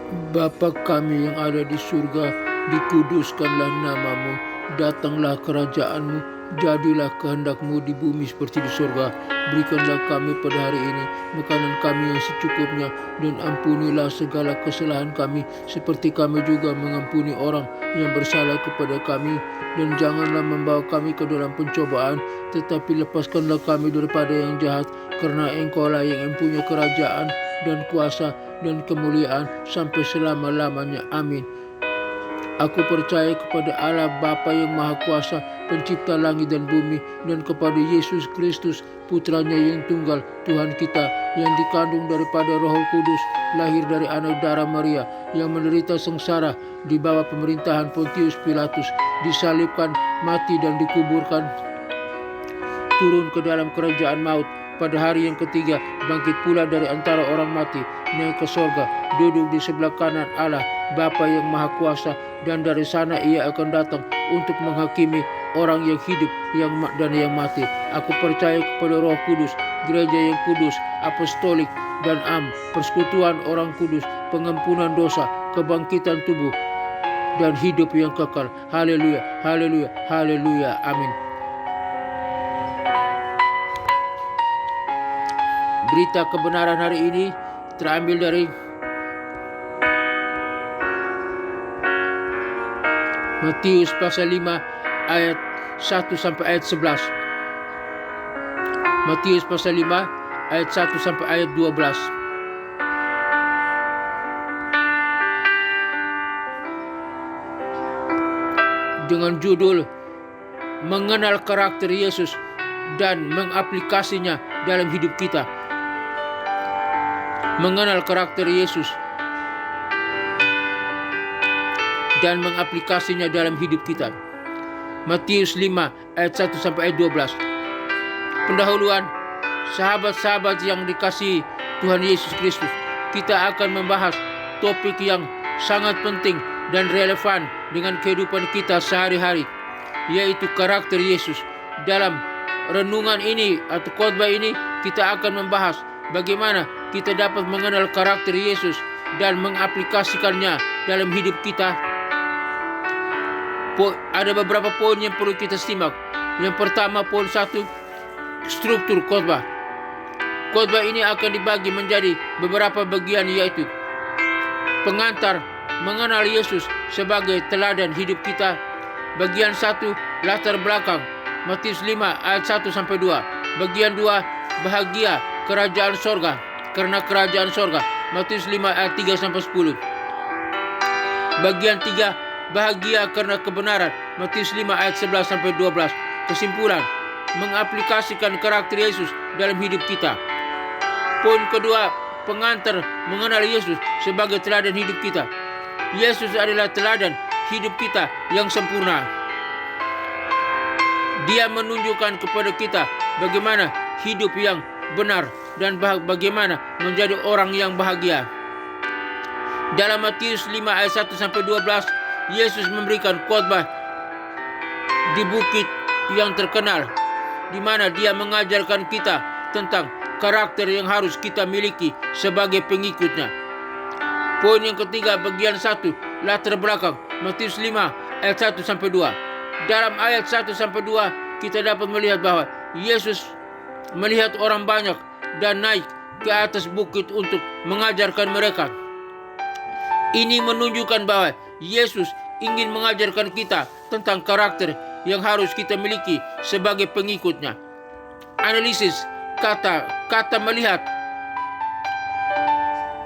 Bapa kami yang ada di surga, dikuduskanlah namamu, datanglah kerajaanmu, jadilah kehendakmu di bumi seperti di surga. Berikanlah kami pada hari ini makanan kami yang secukupnya, dan ampunilah segala kesalahan kami, seperti kami juga mengampuni orang yang bersalah kepada kami. Dan janganlah membawa kami ke dalam pencobaan, tetapi lepaskanlah kami daripada yang jahat, karena Engkau-lah yang mempunyai kerajaan dan kuasa dan kemuliaan sampai selama-lamanya. Amin. Aku percaya kepada Allah Bapa yang Maha Kuasa, pencipta langit dan bumi, dan kepada Yesus Kristus, putranya yang tunggal, Tuhan kita, yang dikandung daripada Roh Kudus, lahir dari anak darah Maria, yang menderita sengsara di bawah pemerintahan Pontius Pilatus, disalibkan, mati dan dikuburkan, turun ke dalam kerajaan maut, pada hari yang ketiga bangkit pula dari antara orang mati, naik ke sorga, duduk di sebelah kanan Allah Bapa yang Maha Kuasa, dan dari sana ia akan datang untuk menghakimi orang yang hidup dan yang mati. Aku percaya kepada Roh Kudus, gereja yang kudus, apostolik dan persekutuan orang kudus, pengampunan dosa, kebangkitan tubuh, dan hidup yang kekal. Haleluya, haleluya, haleluya, amin. Berita kebenaran hari ini terambil dari Matius pasal 5 ayat 1 sampai ayat 11. Matius pasal 5 ayat 1 sampai ayat 12. Dengan judul Mengenal Karakter Yesus dan Mengaplikasinya dalam Hidup Kita. Mengenal karakter Yesus dan mengaplikasinya dalam hidup kita. Matius 5 ayat 1 sampai ayat 12. Pendahuluan, sahabat-sahabat yang dikasihi Tuhan Yesus Kristus, kita akan membahas topik yang sangat penting dan relevan dengan kehidupan kita sehari-hari, yaitu karakter Yesus. Dalam renungan ini atau khotbah ini, kita akan membahas bagaimana kita dapat mengenal karakter Yesus dan mengaplikasikannya dalam hidup kita. Ada beberapa poin yang perlu kita simak. Yang pertama, poin 1, struktur khotbah. Khotbah ini akan dibagi menjadi beberapa bagian, yaitu pengantar, mengenal Yesus sebagai teladan hidup kita. Bagian 1, latar belakang, Matius 5 ayat 1 sampai 2. Bagian 2, bahagia kerajaan sorga, karena kerajaan sorga, Matius 5 ayat 3 sampai 10. Bagian 3, bahagia karena kebenaran, Matius 5 ayat 11 sampai 12. Kesimpulan, mengaplikasikan karakter Yesus dalam hidup kita. Poin kedua, pengantar, mengenal Yesus sebagai teladan hidup kita. Yesus adalah teladan hidup kita yang sempurna. Dia menunjukkan kepada kita bagaimana hidup yang benar dan bagaimana menjadi orang yang bahagia. Dalam Matius 5 ayat 1 sampai 12, Yesus memberikan khotbah di bukit yang terkenal, di mana dia mengajarkan kita tentang karakter yang harus kita miliki sebagai pengikutnya. Poin yang ketiga, bagian 1, latar belakang, Matius 5 ayat 1 sampai 2. Dalam ayat 1 sampai 2, kita dapat melihat bahwa Yesus melihat orang banyak dan naik ke atas bukit untuk mengajarkan mereka. Ini menunjukkan bahwa Yesus ingin mengajarkan kita tentang karakter yang harus kita miliki sebagai pengikutnya. Analisis kata melihat,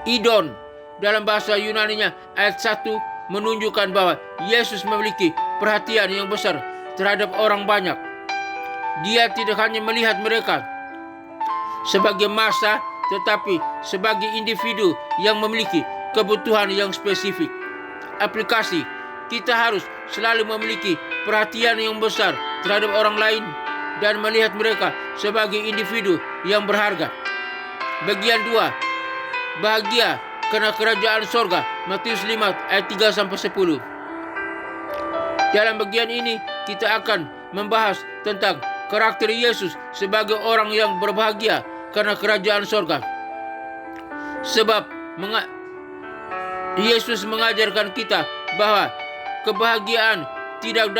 idon, dalam bahasa Yunaninya ayat 1 menunjukkan bahwa Yesus memiliki perhatian yang besar terhadap orang banyak. Dia tidak hanya melihat mereka sebagai massa, tetapi sebagai individu yang memiliki kebutuhan yang spesifik. Aplikasi, kita harus selalu memiliki perhatian yang besar terhadap orang lain dan melihat mereka sebagai individu yang berharga. Bagian 2, bahagia karena kerajaan sorga, Matius 5 ayat 3 sampai 10. Dalam bagian ini kita akan membahas tentang karakter Yesus sebagai orang yang berbahagia karena kerajaan sorga. Sebab Yesus mengajarkan kita bahwa kebahagiaan tidak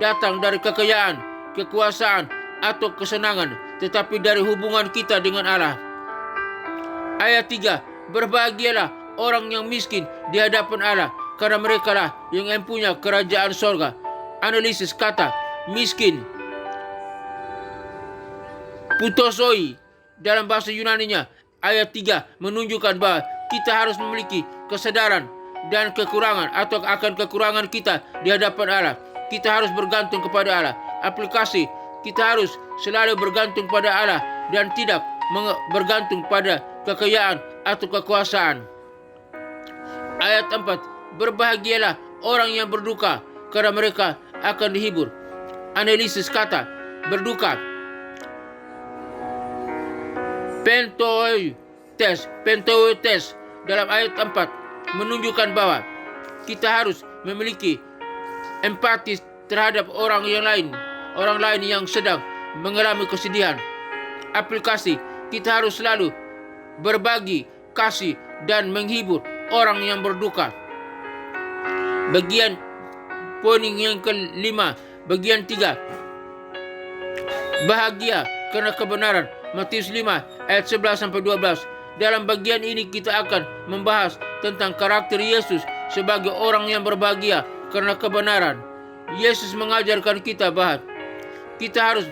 datang dari kekayaan, kekuasaan, atau kesenangan, tetapi dari hubungan kita dengan Allah. Ayat 3, berbahagialah orang yang miskin di hadapan Allah, karena merekalah yang mempunyai kerajaan sorga. Analisis kata miskin, putosoi dalam bahasa Yunaninya. Ayat 3 menunjukkan bahwa kita harus memiliki kesadaran dan kekurangan atau akan kekurangan kita di hadapan Allah. Kita harus bergantung kepada Allah. Aplikasi, kita harus selalu bergantung pada Allah dan tidak bergantung pada kekayaan atau kekuasaan. Ayat 4, berbahagialah orang yang berduka, karena mereka akan dihibur. Analisis kata berduka, pentoites dalam ayat 4 menunjukkan bahwa kita harus memiliki empati terhadap orang lain yang sedang mengalami kesedihan. Aplikasi, kita harus selalu berbagi kasih dan menghibur orang yang berduka. Bagian poin yang kelima, bagian 3, bahagia karena kebenaran. Matius 5 ayat 11-12. Dalam bagian ini kita akan membahas tentang karakter Yesus sebagai orang yang berbahagia karena kebenaran. Yesus mengajarkan kita bahwa kita harus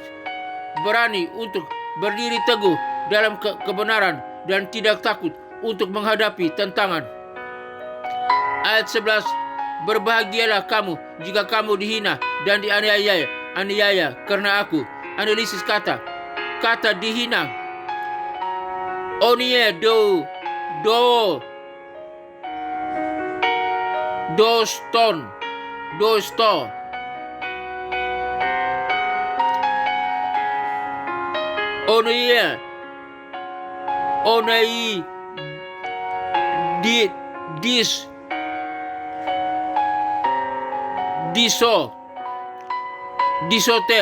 berani untuk berdiri teguh dalam kebenaran dan tidak takut untuk menghadapi tantangan. Ayat 11, berbahagialah kamu jika kamu dihina dan dianiaya karena aku. Analisis kata dihina, onie do stone onie onei disote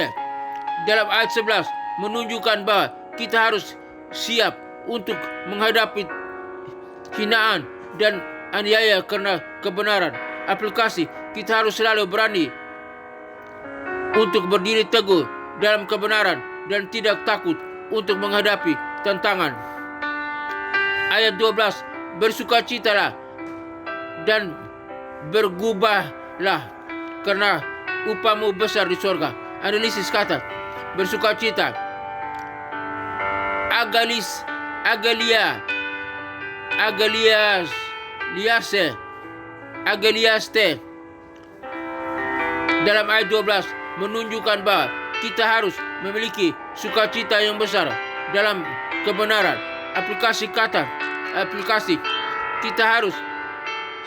dalam ayat 11 menunjukkan bahwa kita harus siap untuk menghadapi hinaan dan aniaya karena kebenaran. Aplikasi, kita harus selalu berani untuk berdiri teguh dalam kebenaran dan tidak takut untuk menghadapi tantangan. Ayat 12, bersukacitalah dan bergubahlah karena upahmu besar di sorga. Analisis kata bersukacita, agaliaste dalam ayat 12 menunjukkan bahwa kita harus memiliki sukacita yang besar dalam kebenaran. Aplikasi, kita harus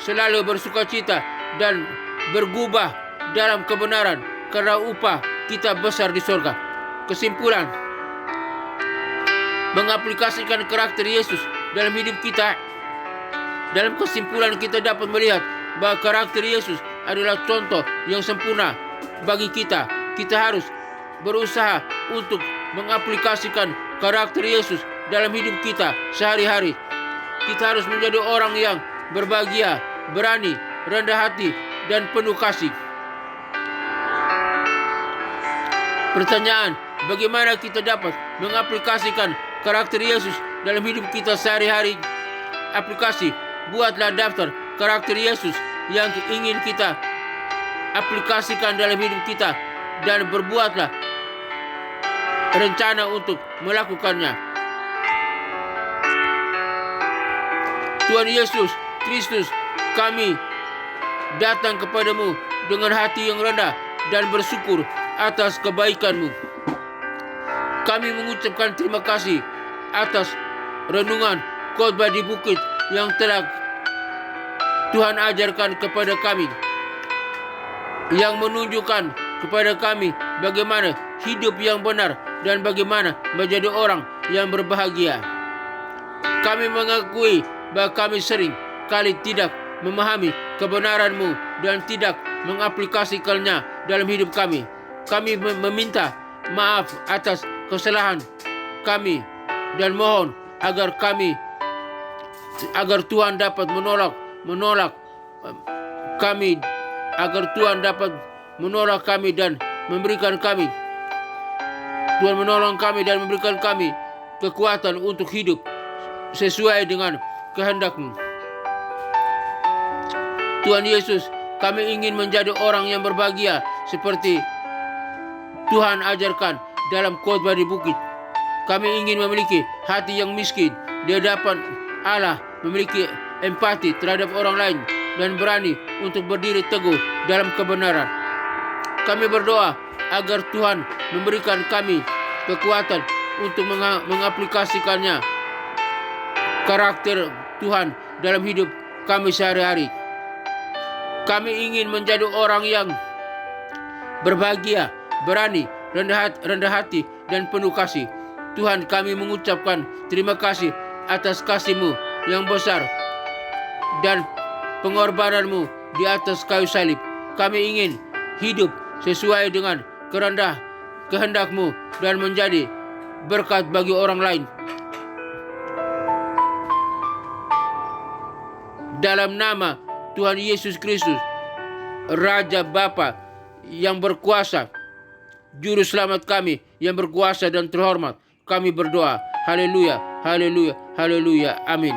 selalu bersukacita dan bergubah dalam kebenaran karena upah kita besar di sorga. Kesimpulan, mengaplikasikan karakter Yesus dalam hidup kita. Dalam kesimpulan kita dapat melihat bahwa karakter Yesus adalah contoh yang sempurna bagi kita. Kita harus berusaha untuk mengaplikasikan karakter Yesus dalam hidup kita sehari-hari. Kita harus menjadi orang yang berbahagia, berani, rendah hati, dan penuh kasih. Pertanyaan, bagaimana kita dapat mengaplikasikan karakter Yesus dalam hidup kita sehari-hari? Aplikasi, buatlah daftar karakter Yesus yang ingin kita aplikasikan dalam hidup kita dan berbuatlah rencana untuk melakukannya. Tuhan Yesus Kristus, kami datang kepadamu dengan hati yang rendah dan bersyukur atas kebaikan-Mu. Kami mengucapkan terima kasih atas renungan khotbah di bukit yang telah Tuhan ajarkan kepada kami, yang menunjukkan kepada kami bagaimana hidup yang benar dan bagaimana menjadi orang yang berbahagia. Kami mengakui bahwa kami sering kali tidak memahami kebenaran-Mu dan tidak mengaplikasikannya dalam hidup kami. Kami meminta maaf atas kesalahan kami dan mohon agar Tuhan dapat menolak kami, agar Tuhan dapat menolak kami dan memberikan kami, Tuhan menolong kami dan memberikan kami kekuatan untuk hidup sesuai dengan kehendak-Mu. Tuhan Yesus, kami ingin menjadi orang yang berbahagia seperti Tuhan ajarkan dalam khotbah di bukit. Kami ingin memiliki hati yang miskin di hadapan Allah, memiliki empati terhadap orang lain, dan berani untuk berdiri teguh dalam kebenaran. Kami berdoa agar Tuhan memberikan kami kekuatan untuk mengaplikasikannya karakter Tuhan dalam hidup kami sehari-hari. Kami ingin menjadi orang yang berbahagia, berani, rendah hati, dan penuh kasih. Tuhan, kami mengucapkan terima kasih atas kasih-Mu yang besar dan pengorbanan-Mu di atas kayu salib. Kami ingin hidup sesuai dengan kehendak-Mu dan menjadi berkat bagi orang lain. Dalam nama Tuhan Yesus Kristus, Raja Bapa yang berkuasa, Juru Selamat kami yang berkuasa dan terhormat, kami berdoa. Haleluya, haleluya, haleluya, amin.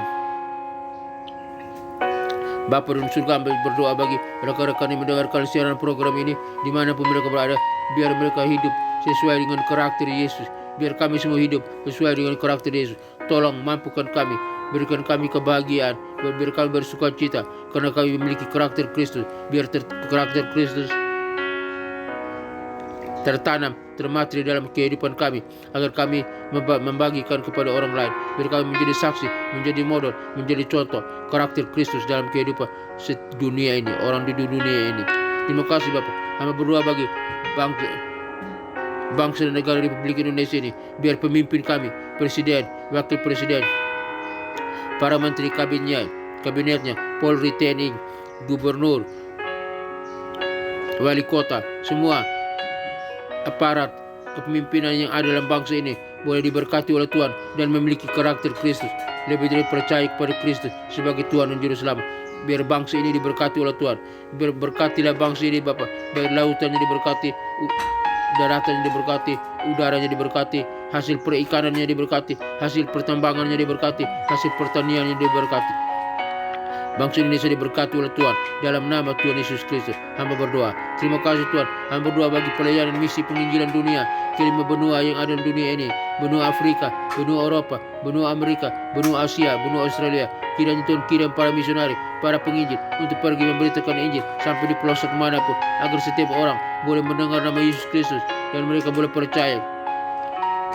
Bapa dalam surga, berdoa bagi rekan-rekan yang mendengarkan siaran program ini dimanapun mereka berada. Biar mereka hidup sesuai dengan karakter Yesus. Biar kami semua hidup sesuai dengan karakter Yesus. Tolong mampukan kami, berikan kami kebahagiaan, biar kami bersuka cita karena kami memiliki karakter Kristus. Biar karakter Kristus tertanam, termatri dalam kehidupan kami, agar kami membagikan kepada orang lain. Biar kami menjadi saksi, menjadi model, menjadi contoh karakter Kristus dalam kehidupan dunia ini, orang di dunia ini. Terima kasih Bapak. Hamba berdoa bagi bangsa dan negara Republik Indonesia ini. Biar pemimpin kami, presiden, wakil presiden, para menteri kabinetnya, Polri, TNI, gubernur, wali kota, semua aparat kepemimpinan yang ada dalam bangsa ini boleh diberkati oleh Tuhan dan memiliki karakter Kristus, lebih dari percaya kepada Kristus sebagai Tuhan dan Juru Selamat. Biar bangsa ini diberkati oleh Tuhan. Biar berkatilah bangsa ini Bapak. Baik lautannya diberkati, daratannya diberkati, udaranya diberkati, hasil perikanannya diberkati, hasil pertambangannya diberkati, hasil pertaniannya diberkati. Bangsa Indonesia diberkati oleh Tuhan. Dalam nama Tuhan Yesus Kristus, hamba berdoa. Terima kasih Tuhan. Hamba berdoa bagi pelayanan misi penginjilan dunia ke 5 benua yang ada di dunia ini. Benua Afrika, benua Eropa, benua Amerika, benua Asia, benua Australia. Kiranya Tuhan kirim para misionari, para penginjil untuk pergi memberitakan Injil sampai di pelosok manapun, agar setiap orang boleh mendengar nama Yesus Kristus dan mereka boleh percaya.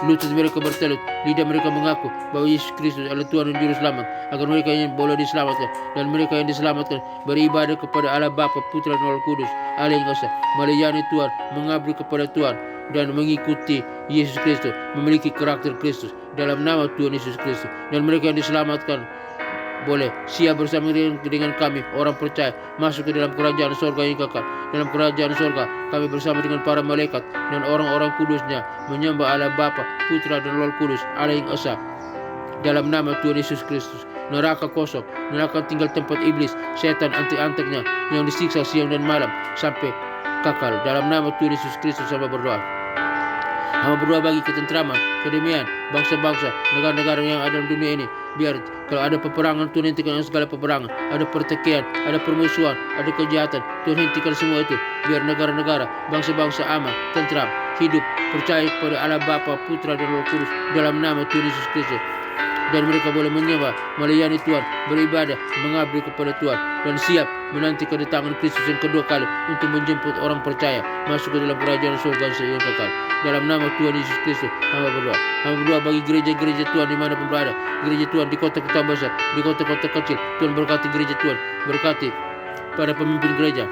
Lutut mereka bertelut, lidah mereka mengaku bahwa Yesus Kristus adalah Tuhan dan Juru Selamat, agar mereka yang boleh diselamatkan, dan mereka yang diselamatkan beribadah kepada Allah Bapa, Putra dan Roh Kudus, Allah yang Esa, melayani Tuhan, mengabdi kepada Tuhan, dan mengikuti Yesus Kristus, memiliki karakter Kristus dalam nama Tuhan Yesus Kristus. Dan mereka yang diselamatkan boleh siap bersama dengan kami, orang percaya, masuk ke dalam kerajaan sorga yang kekal. Dalam kerajaan sorga kami bersama dengan para malaikat dan orang-orang kudusnya menyembah Allah Bapa, Putra dan Roh Kudus, Allah yang Esa, dalam nama Tuhan Yesus Kristus. Neraka kosong, neraka tinggal tempat iblis, setan antek-anteknya yang disiksa siang dan malam sampai kekal. Dalam nama Tuhan Yesus Kristus hamba berdoa. Hamba berdoa bagi ketentraman, kedamaian bangsa-bangsa, negara-negara yang ada di dunia ini. Biar kalau ada peperangan, Tuhan hentikan segala peperangan. Ada pertikaian, ada permusuhan, ada kejahatan, Tuhan hentikan semua itu. Biar negara-negara, bangsa-bangsa aman, tentram, hidup, percaya kepada Allah Bapa, Putra dan Roh Kudus dalam nama Tuhan Yesus Kristus. Dan mereka boleh menyembah, melayani Tuhan, beribadah, mengabdi kepada Tuhan, dan siap menanti kedatangan Kristus yang kedua kali untuk menjemput orang percaya masuk ke dalam kerajaan surga yang kekal. Dalam nama Tuhan Yesus Kristus hamba berdoa. Hamba berdoa bagi gereja-gereja Tuhan dimanapun berada, gereja Tuhan di kota-kota besar, di kota-kota kecil. Tuhan berkati gereja Tuhan, berkati para pemimpin gereja,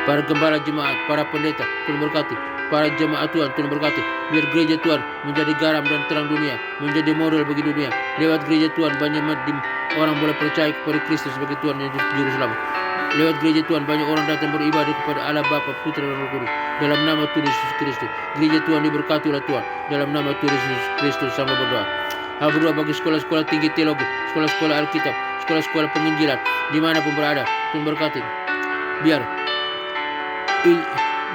para gembala jemaat, para pendeta. Tuhan berkati para jemaat Tuhan, Tuhan berkati. Biar gereja Tuhan menjadi garam dan terang dunia, menjadi model bagi dunia. Lewat gereja Tuhan banyak orang boleh percaya kepada Kristus sebagai Tuhan dan Juru Selamat. Lewat gereja Tuhan banyak orang datang beribadah kepada Allah Bapa, Putra dan Roh Kudus dalam nama Tuhan Yesus Kristus. Gereja Tuhan diberkati oleh Tuhan dalam nama Tuhan Yesus Kristus. Sama berdoa. Hamba berdoa bagi sekolah-sekolah tinggi teologi, sekolah-sekolah Alkitab, sekolah-sekolah penginjilan dimanapun berada. Tuhan berkati. Biar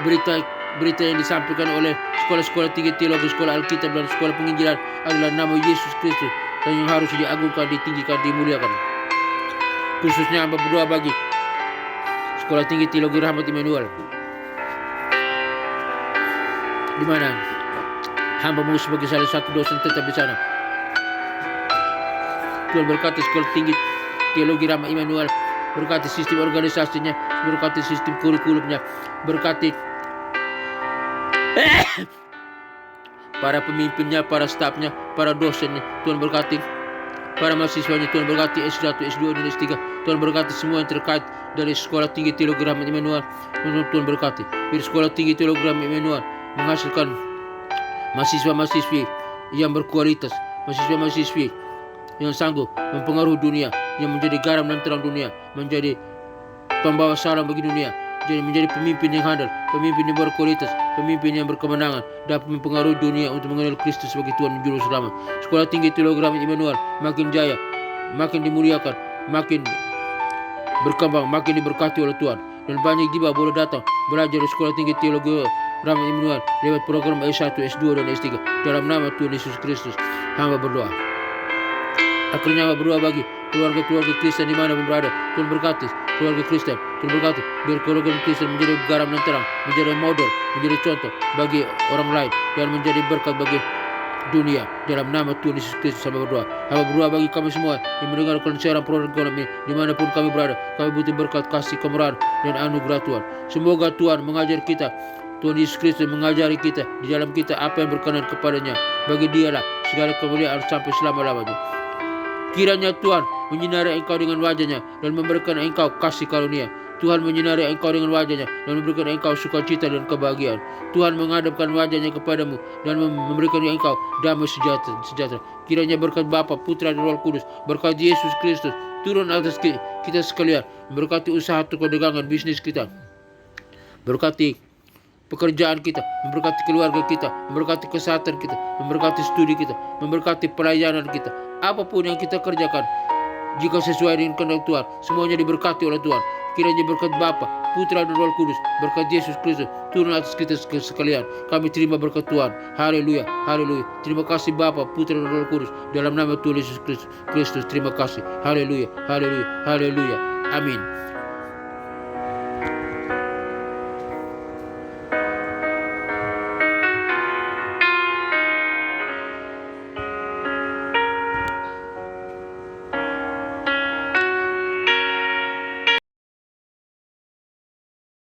berita yang disampaikan oleh sekolah-sekolah tinggi teologi, sekolah Alkitab dan sekolah penginjilan adalah nama Yesus Kristus dan yang harus diagungkan, ditinggikan, dimuliakan. Khususnya hamba berdoa bagi sekolah tinggi teologi Rahmat Immanuel, di mana hamba mau sebagai salah satu dosen tetap di sana. Tuhan berkati sekolah tinggi teologi Rahmat Immanuel, berkati sistem organisasinya, berkati sistem kurikulumnya, berkati para pemimpinnya, para stafnya, para dosennya. Tuhan berkati para mahasiswanya. Tuhan berkati S1, S2, dan S3. Tuhan berkati semua yang terkait dari sekolah tinggi teologi Rahmat Immanuel. Tuhan berkati dari sekolah tinggi teologi Rahmat Immanuel menghasilkan mahasiswa-mahasiswi yang berkualitas, mahasiswa-mahasiswi yang sanggup mempengaruhi dunia, yang menjadi garam dan terang dunia, menjadi pembawa salam bagi dunia, jadi menjadi pemimpin yang handal, pemimpin yang berkualitas, pemimpin yang berkemenangan, dapat mempengaruhi dunia untuk mengenal Kristus sebagai Tuhan dan Juru Selamat. Sekolah tinggi teologi Rahmat Immanuel makin jaya, makin dimuliakan, makin berkembang, makin diberkati oleh Tuhan. Dan banyak jiwa boleh datang belajar di sekolah tinggi teologi Rahmat Immanuel lewat program S1, S2, dan S3. Dalam nama Tuhan Yesus Kristus, hamba berdoa. Akhirnya hamba berdoa bagi keluarga-keluarga Kristen di mana pun berada. Tuhan berkati keluarga Kristen. Tuhan berkati biar keluarga Kristen menjadi garam dan terang, menjadi model, menjadi contoh bagi orang lain, dan menjadi berkat bagi dunia. Dalam nama Tuhan Yesus Kristus hamba berdoa. Hamba berdoa bagi kami semua yang mendengarkan siaran program ini dimanapun kami berada. Kami butuh berkat, kasih, kemurahan, dan anugerah Tuhan. Semoga Tuhan mengajar kita, Tuhan Yesus Kristus mengajari kita di dalam kita apa yang berkenan kepadanya. Bagi Dialah segala kemuliaan sampai selama-lamanya. Kiranya Tuhan menyinari engkau dengan wajahnya dan memberikan engkau kasih karunia. Tuhan menyinari engkau dengan wajahnya dan memberikan engkau sukacita dan kebahagiaan. Tuhan menghadapkan wajahnya kepadamu dan memberikan engkau damai sejahtera. Kiranya berkat Bapa, Putra, dan Roh Kudus, berkat Yesus Kristus turun atas kita sekalian. Berkati usaha toko dagangan bisnis kita, berkati pekerjaan kita, memberkati keluarga kita, memberkati kesehatan kita, memberkati studi kita, memberkati pelayanan kita. Apapun yang kita kerjakan, jika sesuai dengan kehendak Tuhan, semuanya diberkati oleh Tuhan. Kiranya berkat Bapa, Putra, dan Roh Kudus, berkat Yesus Kristus turun atas kita sekalian. Kami terima berkat Tuhan. Haleluya, haleluya. Terima kasih Bapa, Putra, dan Roh Kudus. Dalam nama Tuhan Yesus Kristus, terima kasih. Haleluya, haleluya, haleluya. Amin.